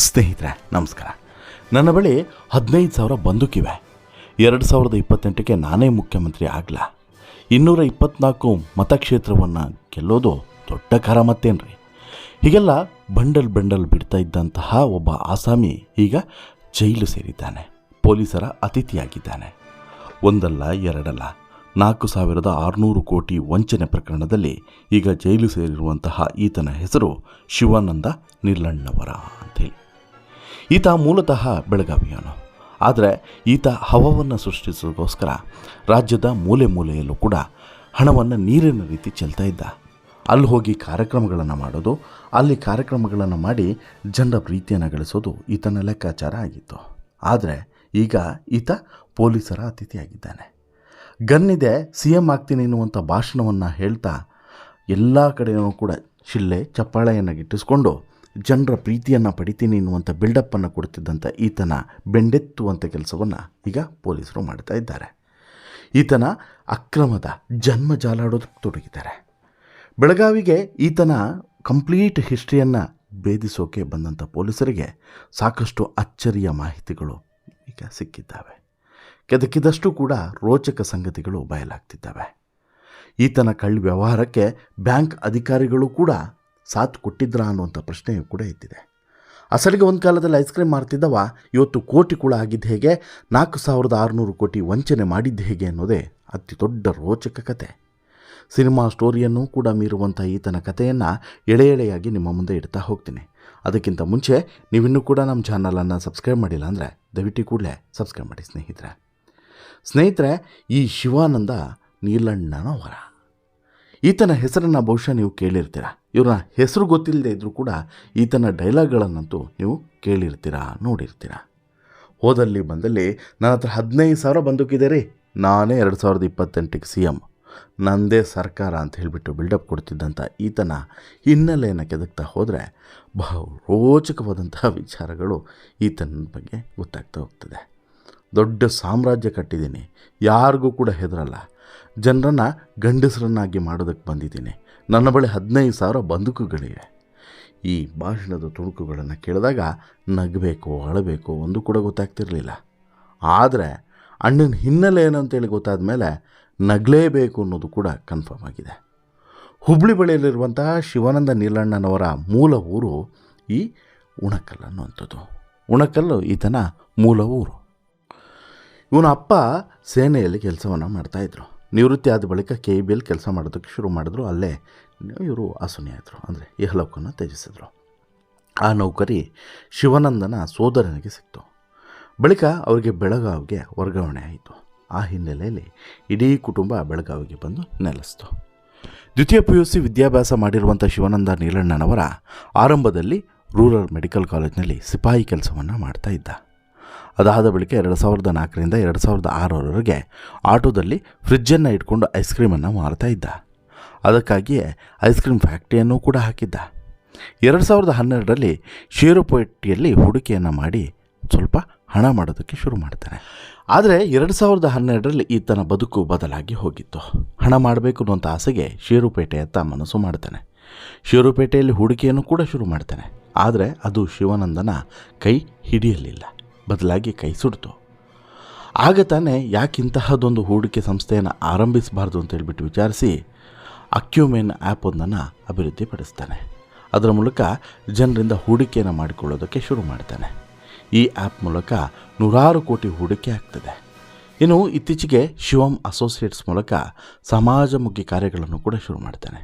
ಸ್ನೇಹಿತರೆ ನಮಸ್ಕಾರ. ನನ್ನ ಬಳಿ 15,000 ಬಂದೂಕಿವೆ. 2028ಕ್ಕೆ ನಾನೇ ಮುಖ್ಯಮಂತ್ರಿ ಆಗಲ. 224 ಮತಕ್ಷೇತ್ರವನ್ನು ಗೆಲ್ಲೋದು ದೊಡ್ಡ ಕರಾಮತ್ತೇನ್ರಿ. ಹೀಗೆಲ್ಲ ಬಂಡಲ್ ಬಿಡ್ತಾ ಇದ್ದಂತಹ ಒಬ್ಬ ಆಸಾಮಿ ಈಗ ಜೈಲು ಸೇರಿದ್ದಾನೆ. ಪೊಲೀಸರ ಅತಿಥಿಯಾಗಿದ್ದಾನೆ. ಒಂದಲ್ಲ ಎರಡಲ್ಲ 4,600 ಕೋಟಿ ವಂಚನೆ ಪ್ರಕರಣದಲ್ಲಿ ಈಗ ಜೈಲು ಸೇರಿರುವಂತಹ ಈತನ ಹೆಸರು ಶಿವಾನಂದ ನೀಲಣ್ಣವರ ಅಂಥೇಳಿ. ಈತ ಮೂಲತಃ ಬೆಳಗಾವಿಯವನು. ಆದರೆ ಈತ ಹವವನ್ನು ಸೃಷ್ಟಿಸೋದಕ್ಕೋಸ್ಕರ ರಾಜ್ಯದ ಮೂಲೆ ಮೂಲೆಯಲ್ಲೂ ಕೂಡ ಹಣವನ್ನು ನೀರಿನ ರೀತಿ ಚೆಲ್ತಾ ಇದ್ದ. ಅಲ್ಲಿ ಹೋಗಿ ಕಾರ್ಯಕ್ರಮಗಳನ್ನು ಮಾಡೋದು, ಅಲ್ಲಿ ಕಾರ್ಯಕ್ರಮಗಳನ್ನು ಮಾಡಿ ಜನರ ಪ್ರೀತಿಯನ್ನು ಗಳಿಸೋದು ಈತನ ಲೆಕ್ಕಾಚಾರ ಆಗಿತ್ತು. ಆದರೆ ಈಗ ಈತ ಪೊಲೀಸರ ಅತಿಥಿಯಾಗಿದ್ದಾನೆ. ಗನ್ನಿದೆ, CM ಆಗ್ತೀನಿ ಎನ್ನುವಂಥ ಭಾಷಣವನ್ನು ಹೇಳ್ತಾ ಎಲ್ಲ ಕಡೆಯೂ ಕೂಡ ಶಿಲ್ಲೆ ಚಪ್ಪಾಳೆಯನ್ನು ಗಿಟ್ಟಿಸ್ಕೊಂಡು ಜನರ ಪ್ರೀತಿಯನ್ನು ಪಡಿತೀನಿ ಎನ್ನುವಂಥ ಬಿಲ್ಡಪ್ಪನ್ನು ಕೊಡ್ತಿದ್ದಂಥ ಈತನ ಬೆಂಡೆತ್ತುವಂಥ ಕೆಲಸವನ್ನು ಈಗ ಪೊಲೀಸರು ಮಾಡ್ತಾ ಇದ್ದಾರೆ. ಈತನ ಅಕ್ರಮದ ಜನ್ಮ ಜಾಲಾಡೋದಕ್ಕೆ ತೊಡಗಿದ್ದಾರೆ. ಬೆಳಗಾವಿಗೆ ಈತನ ಕಂಪ್ಲೀಟ್ ಹಿಸ್ಟ್ರಿಯನ್ನು ಭೇದಿಸೋಕೆ ಬಂದಂಥ ಪೊಲೀಸರಿಗೆ ಸಾಕಷ್ಟು ಅಚ್ಚರಿಯ ಮಾಹಿತಿಗಳು ಈಗ ಸಿಕ್ಕಿದ್ದಾವೆ. ಕೆದಕಿದಷ್ಟು ಕೂಡ ರೋಚಕ ಸಂಗತಿಗಳು ಬಯಲಾಗ್ತಿದ್ದಾವೆ. ಈತನ ಕಳ್ಳ ವ್ಯವಹಾರಕ್ಕೆ ಬ್ಯಾಂಕ್ ಅಧಿಕಾರಿಗಳು ಕೂಡ ಸಾಥ್ ಕೊಟ್ಟಿದ್ರಾ ಅನ್ನುವಂಥ ಪ್ರಶ್ನೆಯೂ ಕೂಡ ಎದ್ದಿದೆ. ಅಸಲಿಗೆ ಒಂದು ಕಾಲದಲ್ಲಿ ಐಸ್ ಕ್ರೀಮ್ ಮಾರ್ತಿದ್ದವ ಇವತ್ತು ಕೋಟಿ ಕೂಡ ಆಗಿದ್ದು ಹೇಗೆ, 4,600 ಕೋಟಿ ವಂಚನೆ ಮಾಡಿದ್ದು ಹೇಗೆ ಅನ್ನೋದೇ ಅತಿ ದೊಡ್ಡ ರೋಚಕ ಕತೆ. ಸಿನಿಮಾ ಸ್ಟೋರಿಯನ್ನು ಕೂಡ ಮೀರುವಂಥ ಈತನ ಕಥೆಯನ್ನು ಎಳೆಯಾಗಿ ನಿಮ್ಮ ಮುಂದೆ ಇಡ್ತಾ ಹೋಗ್ತೀನಿ. ಅದಕ್ಕಿಂತ ಮುಂಚೆ ನೀವಿನ್ನೂ ಕೂಡ ನಮ್ಮ ಚಾನಲನ್ನು ಸಬ್ಸ್ಕ್ರೈಬ್ ಮಾಡಿಲ್ಲ ಅಂದರೆ ದಯವಿಟ್ಟು ಕೂಡಲೇ ಸಬ್ಸ್ಕ್ರೈಬ್ ಮಾಡಿ ಸ್ನೇಹಿತರೆ. ಈ ಶಿವಾನಂದ ನೀಲಣ್ಣನವರ ಈತನ ಹೆಸರನ್ನು ಬಹುಶಃ ನೀವು ಕೇಳಿರ್ತೀರ. ಇವ್ರನ್ನ ಹೆಸರು ಗೊತ್ತಿಲ್ಲದೆ ಇದ್ದರೂ ಕೂಡ ಈತನ ಡೈಲಾಗ್ಗಳನ್ನಂತೂ ನೀವು ಕೇಳಿರ್ತೀರ, ನೋಡಿರ್ತೀರ. ಹೋದಲ್ಲಿ ಬಂದಲ್ಲಿ ನನ್ನ ಹತ್ರ 15,000 ಬಂದೂಕಿದೆ ರೀ, ನಾನೇ 2028ಕ್ಕೆ CM, ನಂದೇ ಸರ್ಕಾರ ಅಂತ ಹೇಳಿಬಿಟ್ಟು ಬಿಲ್ಡಪ್ ಕೊಡ್ತಿದ್ದಂಥ ಈತನ ಹಿನ್ನೆಲೆಯನ್ನು ಕೆದಕ್ತಾ ಹೋದರೆ ಬಹು ರೋಚಕವಾದಂತಹ ವಿಚಾರಗಳು ಈತನ ಬಗ್ಗೆ ಗೊತ್ತಾಗ್ತಾ ಹೋಗ್ತದೆ. ದೊಡ್ಡ ಸಾಮ್ರಾಜ್ಯ ಕಟ್ಟಿದ್ದೀನಿ, ಯಾರಿಗೂ ಕೂಡ ಹೆದರಲ್ಲ, ಜನರನ್ನು ಗಂಡಸರನ್ನಾಗಿ ಮಾಡೋದಕ್ಕೆ ಬಂದಿದ್ದೀನಿ, ನನ್ನ ಬಳಿ 15,000 ಬಂದೂಕುಗಳಿವೆ. ಈ ಭಾಷಣದ ತುಣುಕುಗಳನ್ನು ಕೇಳಿದಾಗ ನಗಬೇಕು ಅಳಬೇಕು ಒಂದು ಕೂಡ ಗೊತ್ತಾಗ್ತಿರಲಿಲ್ಲ. ಆದರೆ ಅಣ್ಣನ ಹಿನ್ನೆಲೆ ಏನಂತೇಳಿ ಗೊತ್ತಾದ ಮೇಲೆ ನಗಲೇಬೇಕು ಅನ್ನೋದು ಕೂಡ ಕನ್ಫರ್ಮ್ ಆಗಿದೆ. ಹುಬ್ಬಳ್ಳಿ ಬಳಿಯಲ್ಲಿರುವಂತಹ ಶಿವಾನಂದ ನೀಲಣ್ಣನವರ ಮೂಲ ಊರು ಈ ಉಣಕಲ್ ಅನ್ನುವಂಥದ್ದು. ಉಣಕಲ್ಲು ಈತನ ಮೂಲ ಊರು. ಇವನ ಅಪ್ಪ ಸೇನೆಯಲ್ಲಿ ಕೆಲಸವನ್ನು ಮಾಡ್ತಾಯಿದ್ರು. ನಿವೃತ್ತಿ ಆದ ಬಳಿಕ KEBL ಕೆಲಸ ಮಾಡೋದಕ್ಕೆ ಶುರು ಮಾಡಿದ್ರು. ಅಲ್ಲೇ ಇವರು ಆಸುನಿ ಆದರು, ಅಂದರೆ ಇಹಲೋಕವನ್ನು ತ್ಯಜಿಸಿದ್ರು. ಆ ನೌಕರಿ ಶಿವಾನಂದನ ಸೋದರನಿಗೆ ಸಿಕ್ತು. ಬಳಿಕ ಅವರಿಗೆ ಬೆಳಗಾವಿಗೆ ವರ್ಗಾವಣೆ ಆಯಿತು. ಆ ಹಿನ್ನೆಲೆಯಲ್ಲಿ ಇಡೀ ಕುಟುಂಬ ಬೆಳಗಾವಿಗೆ ಬಂದು ನೆಲೆಸಿತು. ದ್ವಿತೀಯ PUC ವಿದ್ಯಾಭ್ಯಾಸ ಮಾಡಿರುವಂಥ ಶಿವಾನಂದ ನೀಲಣ್ಣನವರ ಆರಂಭದಲ್ಲಿ ರೂರಲ್ ಮೆಡಿಕಲ್ ಕಾಲೇಜಿನಲ್ಲಿ ಸಿಪಾಯಿ ಕೆಲಸವನ್ನು ಮಾಡ್ತಾ ಇದ್ದ. ಅದಾದ ಬಳಿಕ 2004ರಿಂದ 2006ರವರೆಗೆ ಆಟೋದಲ್ಲಿ ಫ್ರಿಜ್ಜನ್ನು ಇಟ್ಕೊಂಡು ಐಸ್ ಕ್ರೀಮನ್ನು ಮಾರ್ತಾ ಇದ್ದ. ಅದಕ್ಕಾಗಿಯೇ ಐಸ್ ಕ್ರೀಮ್ ಫ್ಯಾಕ್ಟ್ರಿಯನ್ನು ಕೂಡ ಹಾಕಿದ್ದ. 2012ರಲ್ಲಿ ಷೇರುಪೇಟೆಯಲ್ಲಿ ಹೂಡಿಕೆಯನ್ನು ಮಾಡಿ ಸ್ವಲ್ಪ ಹಣ ಮಾಡೋದಕ್ಕೆ ಶುರು ಮಾಡ್ತಾನೆ. ಆದರೆ 2012ರಲ್ಲಿ ಈತನ ಬದುಕು ಬದಲಾಗಿ ಹೋಗಿತ್ತು. ಹಣ ಮಾಡಬೇಕು ಅನ್ನೋಂಥ ಆಸೆಗೆ ಷೇರುಪೇಟೆಯತ್ತ ಮನಸ್ಸು ಮಾಡ್ತಾನೆ. ಷೇರುಪೇಟೆಯಲ್ಲಿ ಹೂಡಿಕೆಯನ್ನು ಕೂಡ ಶುರು ಮಾಡ್ತಾನೆ. ಆದರೆ ಅದು ಶಿವಾನಂದನ ಕೈ ಹಿಡಿಯಲಿಲ್ಲ, ಬದಲಾಗಿ ಕೈ ಸುಡ್ತು. ಆಗ ತಾನೇ ಯಾಕಿಂತಹದೊಂದು ಹೂಡಿಕೆ ಸಂಸ್ಥೆಯನ್ನು ಆರಂಭಿಸಬಾರ್ದು ಅಂತೇಳ್ಬಿಟ್ಟು ವಿಚಾರಿಸಿ ಅಕ್ಯುಮೆನ್ ಆ್ಯಪ್ ಒಂದನ್ನು ಅಭಿವೃದ್ಧಿಪಡಿಸ್ತಾನೆ. ಅದರ ಮೂಲಕ ಜನರಿಂದ ಹೂಡಿಕೆಯನ್ನು ಮಾಡಿಕೊಳ್ಳೋದಕ್ಕೆ ಶುರು ಮಾಡ್ತಾನೆ. ಈ ಆ್ಯಪ್ ಮೂಲಕ 100 ಕೋಟಿ ಹೂಡಿಕೆ ಆಗ್ತದೆ. ಇನ್ನು ಇತ್ತೀಚೆಗೆ ಶಿವಮ್ ಅಸೋಸಿಯೇಟ್ಸ್ ಮೂಲಕ ಸಮಾಜಮುಖಿ ಕಾರ್ಯಗಳನ್ನು ಕೂಡ ಶುರು ಮಾಡ್ತಾನೆ.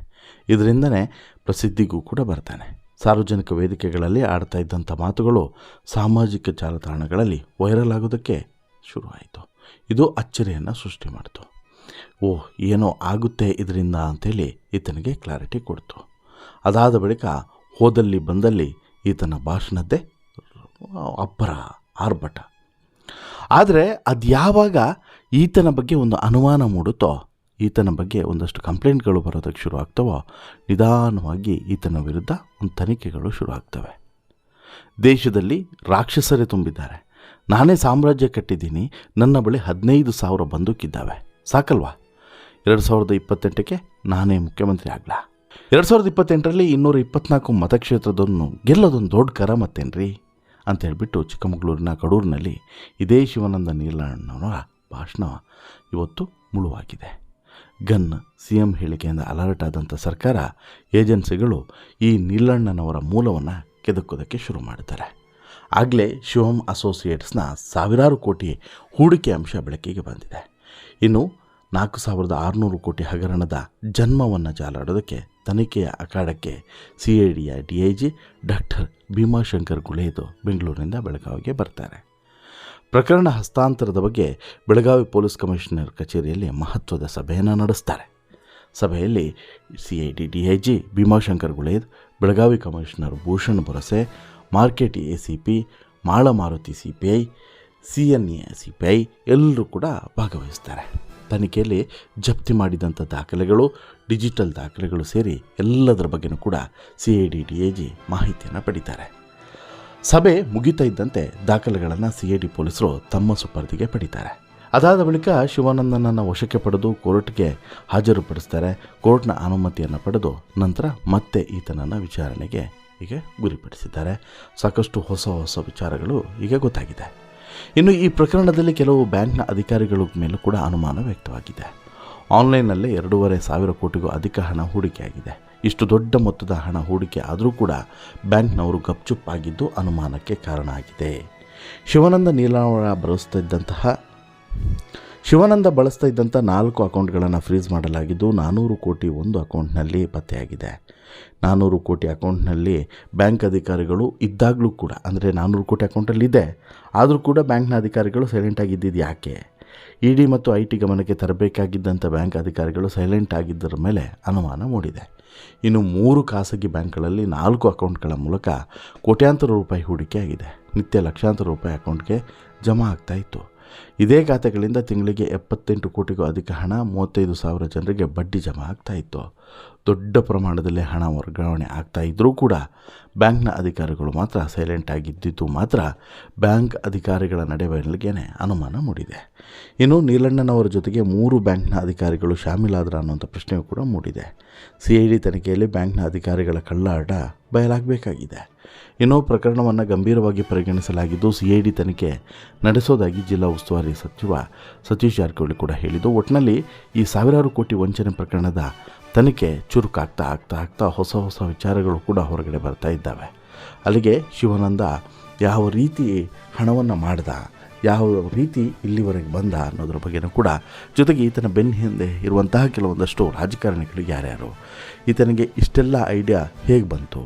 ಇದರಿಂದನೇ ಪ್ರಸಿದ್ಧಿಗೂ ಕೂಡ ಬರ್ತಾನೆ. ಸಾರ್ವಜನಿಕ ವೇದಿಕೆಗಳಲ್ಲಿ ಆಡ್ತಾ ಇದ್ದಂಥ ಮಾತುಗಳು ಸಾಮಾಜಿಕ ಜಾಲತಾಣಗಳಲ್ಲಿ ವೈರಲ್ ಆಗೋದಕ್ಕೆ ಶುರುವಾಯಿತು. ಇದು ಅಚ್ಚರಿಯನ್ನು ಸೃಷ್ಟಿ ಮಾಡಿತು. ಏನೋ ಆಗುತ್ತೆ ಇದರಿಂದ ಅಂಥೇಳಿ ಈತನಿಗೆ ಕ್ಲಾರಿಟಿ ಕೊಡ್ತು. ಅದಾದ ಬಳಿಕ ಹೋದಲ್ಲಿ ಬಂದಲ್ಲಿ ಈತನ ಭಾಷಣದ್ದೇ ಅಬ್ಬರ ಆರ್ಭಟ. ಆದರೆ ಅದು ಯಾವಾಗ ಈತನ ಬಗ್ಗೆ ಒಂದು ಅನುಮಾನ ಮೂಡುತ್ತೋ, ಈತನ ಬಗ್ಗೆ ಒಂದಷ್ಟು ಕಂಪ್ಲೇಂಟ್ಗಳು ಬರೋದಕ್ಕೆ ಶುರು ಆಗ್ತವೋ, ನಿಧಾನವಾಗಿ ಈತನ ವಿರುದ್ಧ ಒಂದು ತನಿಖೆಗಳು ಶುರು ಆಗ್ತವೆ. ದೇಶದಲ್ಲಿ ರಾಕ್ಷಸರೇ ತುಂಬಿದ್ದಾರೆ, ನಾನೇ ಸಾಮ್ರಾಜ್ಯ ಕಟ್ಟಿದ್ದೀನಿ, ನನ್ನ ಬಳಿ 15,000 ಬಂದೂಕಿದ್ದಾವೆ, ಸಾಕಲ್ವಾ? 2028ಕ್ಕೆ ನಾನೇ ಮುಖ್ಯಮಂತ್ರಿ ಆಗಲ. 2028ರಲ್ಲಿ 224 ಮತಕ್ಷೇತ್ರದನ್ನು ಗೆಲ್ಲೋದೊಂದು ದೊಡ್ಡ ಕರ ಮತ್ತೇನ್ರಿ. ಅಂತ ಹೇಳಿಬಿಟ್ಟು ಚಿಕ್ಕಮಗಳೂರಿನ ಕಡೂರಿನಲ್ಲಿ ಇದೇ ಶಿವಾನಂದ ನೀಲಣ್ಣನವರ ಭಾಷಣ ಇವತ್ತು ಮುಳುವಾಗಿದೆ. ಗನ್ CM ಹೇಳಿಕೆಯಿಂದ ಅಲರ್ಟ್ ಆದಂಥ ಸರ್ಕಾರ ಏಜೆನ್ಸಿಗಳು ಈ ನೀಲಣ್ಣನವರ ಮೂಲವನ್ನು ಕೆದಕೋದಕ್ಕೆ ಶುರು ಮಾಡ್ತಾರೆ. ಆಗಲೇ ಶಿವಂ ಅಸೋಸಿಯೇಟ್ಸ್ನ ಸಾವಿರಾರು ಕೋಟಿ ಹೂಡಿಕೆ ಅಂಶ ಬೆಳಕಿಗೆ ಬಂದಿದೆ. ಇನ್ನು 4,600 ಕೋಟಿ ಹಗರಣದ ಜನ್ಮವನ್ನು ಜಾಲಾಡೋದಕ್ಕೆ ತನಿಖೆಯ ಅಖಾಡಕ್ಕೆ CIDಯ DIG ಡಾಕ್ಟರ್ ಭೀಮಾಶಂಕರ್ ಗುಳೇದು ಬೆಂಗಳೂರಿನಿಂದ ಬೆಳಗಾವಿಗೆ ಬರ್ತಾರೆ. ಪ್ರಕರಣ ಹಸ್ತಾಂತರದ ಬಗ್ಗೆ ಬೆಳಗಾವಿ ಪೊಲೀಸ್ ಕಮಿಷನರ್ ಕಚೇರಿಯಲ್ಲಿ ಮಹತ್ವದ ಸಭೆಯನ್ನು ನಡೆಸ್ತಾರೆ. ಸಭೆಯಲ್ಲಿ CID DIG Bhimashankar Guled, Belagavi commissioner Bhushan Borase, market ACP Malamaruti CPI, CNA CPI ಎಲ್ಲರೂ ಕೂಡ ಭಾಗವಹಿಸ್ತಾರೆ. ತನಿಖೆಯಲ್ಲಿ ಜಪ್ತಿ ಮಾಡಿದಂಥ ದಾಖಲೆಗಳು, ಡಿಜಿಟಲ್ ದಾಖಲೆಗಳು ಸೇರಿ ಎಲ್ಲದರ ಬಗ್ಗೆಯೂ ಕೂಡ CID DIG ಮಾಹಿತಿಯನ್ನು ಪಡಿತಾರೆ. ಸಭೆ ಮುಗಿತಾ ಇದ್ದಂತೆ ದಾಖಲೆಗಳನ್ನು CID ಪೊಲೀಸರು ತಮ್ಮ ಸುಪರ್ದಿಗೆ ಪಡಿತಾರೆ. ಅದಾದ ಬಳಿಕ ಶಿವಾನಂದನನ್ನು ವಶಕ್ಕೆ ಪಡೆದು ಕೋರ್ಟ್ಗೆ ಹಾಜರುಪಡಿಸ್ತಾರೆ. ಕೋರ್ಟ್ನ ಅನುಮತಿಯನ್ನು ಪಡೆದು ನಂತರ ಮತ್ತೆ ಈತನನ್ನು ವಿಚಾರಣೆಗೆ ಈಗ ಗುರಿಪಡಿಸಿದ್ದಾರೆ. ಸಾಕಷ್ಟು ಹೊಸ ವಿಚಾರಗಳು ಈಗ ಗೊತ್ತಾಗಿದೆ. ಇನ್ನು ಈ ಪ್ರಕರಣದಲ್ಲಿ ಕೆಲವು ಬ್ಯಾಂಕ್ನ ಅಧಿಕಾರಿಗಳ ಮೇಲೂ ಕೂಡ ಅನುಮಾನ ವ್ಯಕ್ತವಾಗಿದೆ. ಆನ್ಲೈನ್ನಲ್ಲೇ 2,500 ಕೋಟಿಗೂ ಅಧಿಕ ಹಣ ಹೂಡಿಕೆಯಾಗಿದೆ. ಇಷ್ಟು ದೊಡ್ಡ ಮೊತ್ತದ ಹಣ ಹೂಡಿಕೆ ಆದರೂ ಕೂಡ ಬ್ಯಾಂಕ್ನವರು ಗಪ್ಚುಪ್ಪಾಗಿದ್ದು ಅನುಮಾನಕ್ಕೆ ಕಾರಣ ಆಗಿದೆ. ಶಿವಾನಂದ ಬಳಸ್ತಾ ಇದ್ದಂಥ 4 ಅಕೌಂಟ್ಗಳನ್ನು ಫ್ರೀಸ್ ಮಾಡಲಾಗಿದ್ದು 400 ಕೋಟಿ ಒಂದು ಅಕೌಂಟ್ನಲ್ಲಿ ಪತ್ತೆಯಾಗಿದೆ. 400 ಕೋಟಿ ಅಕೌಂಟ್ನಲ್ಲಿ ಬ್ಯಾಂಕ್ ಅಧಿಕಾರಿಗಳು ಇದ್ದಾಗಲೂ ಕೂಡ, ಅಂದರೆ 400 ಕೋಟಿ ಅಕೌಂಟಲ್ಲಿ ಇದೆ ಆದರೂ ಕೂಡ ಬ್ಯಾಂಕ್ನ ಅಧಿಕಾರಿಗಳು ಸೈಲೆಂಟ್ ಆಗಿದ್ದಿದ್ದು ಯಾಕೆ? ED ಮತ್ತು IT ಗಮನಕ್ಕೆ ತರಬೇಕಾಗಿದ್ದಂಥ ಬ್ಯಾಂಕ್ ಅಧಿಕಾರಿಗಳು ಸೈಲೆಂಟ್ ಆಗಿದ್ದರ ಮೇಲೆ ಅನುಮಾನ ಮೂಡಿದೆ. ಇನ್ನು 3 ಖಾಸಗಿ ಬ್ಯಾಂಕ್ಗಳಲ್ಲಿ 4 ಅಕೌಂಟ್ಗಳ ಮೂಲಕ ಕೋಟ್ಯಾಂತರ ರೂಪಾಯಿ ಹೂಡಿಕೆಯಾಗಿದೆ. ನಿತ್ಯ ಲಕ್ಷಾಂತರ ರೂಪಾಯಿ ಅಕೌಂಟ್ಗೆ ಜಮಾ ಆಗ್ತಾಯಿತ್ತು. ಇದೇ ಖಾತೆಗಳಿಂದ ತಿಂಗಳಿಗೆ 78 ಕೋಟಿಗೂ ಅಧಿಕ ಹಣ 35,000 ಜನರಿಗೆ ಬಡ್ಡಿ ಜಮಾ ಆಗ್ತಾಯಿತ್ತು. ದೊಡ್ಡ ಪ್ರಮಾಣದಲ್ಲಿ ಹಣ ವರ್ಗಾವಣೆ ಆಗ್ತಾ ಇದ್ದರೂ ಕೂಡ ಬ್ಯಾಂಕ್ನ ಅಧಿಕಾರಿಗಳು ಮಾತ್ರ ಸೈಲೆಂಟ್ ಆಗಿದ್ದಿದ್ದು ಮಾತ್ರ ಬ್ಯಾಂಕ್ ಅಧಿಕಾರಿಗಳ ನಡೆವಳಿಕೆಗೆ ಅನುಮಾನ ಮೂಡಿದೆ. ಇನ್ನು ನೀಲಣ್ಣನವರ ಜೊತೆಗೆ 3 ಬ್ಯಾಂಕ್ನ ಅಧಿಕಾರಿಗಳು ಶಾಮೀಲಾದ್ರ ಅನ್ನುವಂಥ ಪ್ರಶ್ನೆಯೂ ಕೂಡ ಮೂಡಿದೆ. CID ತನಿಖೆಯಲ್ಲಿ ಬ್ಯಾಂಕ್ನ ಅಧಿಕಾರಿಗಳ ಕಳ್ಳಾಟ ಬಯಲಾಗಬೇಕಾಗಿದೆ. ಇನ್ನು ಪ್ರಕರಣವನ್ನು ಗಂಭೀರವಾಗಿ ಪರಿಗಣಿಸಲಾಗಿದ್ದು CID ತನಿಖೆ ನಡೆಸೋದಾಗಿ ಜಿಲ್ಲಾ ಉಸ್ತುವಾರಿ ಸಚಿವ ಸತೀಶ್ ಜಾರಕಿಹೊಳಿ ಕೂಡ ಹೇಳಿದ್ದು. ಒಟ್ಟಿನಲ್ಲಿ ಈ ಸಾವಿರಾರು ಕೋಟಿ ವಂಚನೆ ಪ್ರಕರಣದ ತನಿಖೆ ಚುರುಕಾಗ್ತಾ ಹೊಸ ವಿಚಾರಗಳು ಕೂಡ ಹೊರಗಡೆ ಬರ್ತಾ ಇದ್ದಾವೆ. ಅಲ್ಲಿಗೆ ಶಿವಾನಂದ ಯಾವ ರೀತಿ ಹಣವನ್ನು ಮಾಡ್ದ, ಯಾವ ರೀತಿ ಇಲ್ಲಿವರೆಗೆ ಬಂದ ಅನ್ನೋದ್ರ ಬಗ್ಗೆನೂ ಕೂಡ, ಜೊತೆಗೆ ಈತನ ಬೆನ್ನ ಹಿಂದೆ ಇರುವಂತಹ ಕೆಲವೊಂದಷ್ಟು ರಾಜಕಾರಣಿಗಳು ಯಾರ್ಯಾರು, ಈತನಿಗೆ ಇಷ್ಟೆಲ್ಲ ಐಡಿಯಾ ಹೇಗೆ ಬಂತು,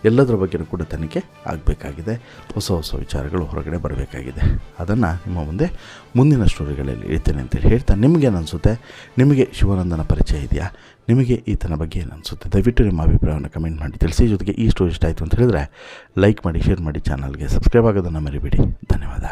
ಎಲ್ಲದರ ಬಗ್ಗೆನೂ ಕೂಡ ತನಿಖೆ ಆಗಬೇಕಾಗಿದೆ. ಹೊಸ ವಿಚಾರಗಳು ಹೊರಗಡೆ ಬರಬೇಕಾಗಿದೆ. ಅದನ್ನು ನಿಮ್ಮ ಮುಂದೆ ಮುಂದಿನ ಸ್ಟೋರಿಗಳಲ್ಲಿ ಇರ್ತೇನೆ ಅಂತೇಳಿ ಹೇಳ್ತಾ, ನಿಮಗೇನು ಅನಿಸುತ್ತೆ? ನಿಮಗೆ ಶಿವಾನಂದನ ಪರಿಚಯ ಇದೆಯಾ? ನಿಮಗೆ ಈತನ ಬಗ್ಗೆ ಏನು ಅನಿಸುತ್ತೆ? ದಯವಿಟ್ಟು ನಿಮ್ಮ ಅಭಿಪ್ರಾಯವನ್ನು ಕಮೆಂಟ್ ಮಾಡಿ ತಿಳಿಸಿ. ಜೊತೆಗೆ ಈ ಸ್ಟೋರಿ ಇಷ್ಟ ಆಯಿತು ಅಂತ ಹೇಳಿದ್ರೆ ಲೈಕ್ ಮಾಡಿ, ಶೇರ್ ಮಾಡಿ, ಚಾನಲ್ಗೆ ಸಬ್ಸ್ಕ್ರೈಬ್ ಆಗೋದನ್ನು ಮರಿಬೇಡಿ. ಧನ್ಯವಾದ.